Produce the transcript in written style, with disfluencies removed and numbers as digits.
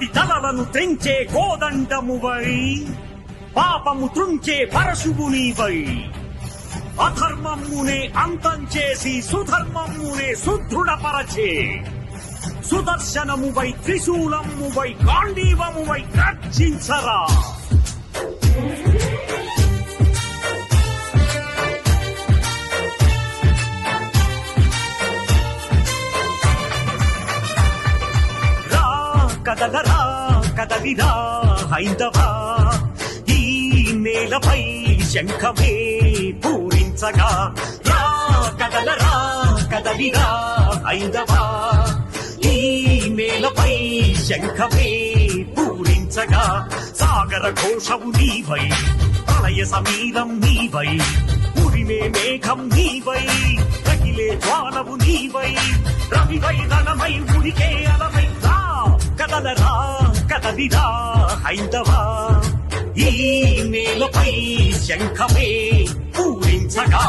పది తలలను తెంచే కోదండమువై పాపము త్రుంచే పరశువునివై అధర్మమునే అంతం చేసి సుధర్మమునే సుదృఢపరచే సుదర్శనమువై త్రిశూలమువై గాంధీవమువై గర్జించరా. కదలరా కదలిరా హైందవా, ఈ నేలపై శంఖమే పూరించగా. రా కదలరా కదలిరా హైందవా, ఈ నేలపై శంఖమే పూరించగా. సాగర ఘోషవు నీవై, ప్రళయ సమీరం నీవై, ఉరిమే మేఘం నీవై, రగిలే జ్వాలవు నీవై, రవివై రణమై ఉరికే అలమై. కదలరా కదలిరా హైందవా, ఈ నేలపై శంఖమే పూరించగా.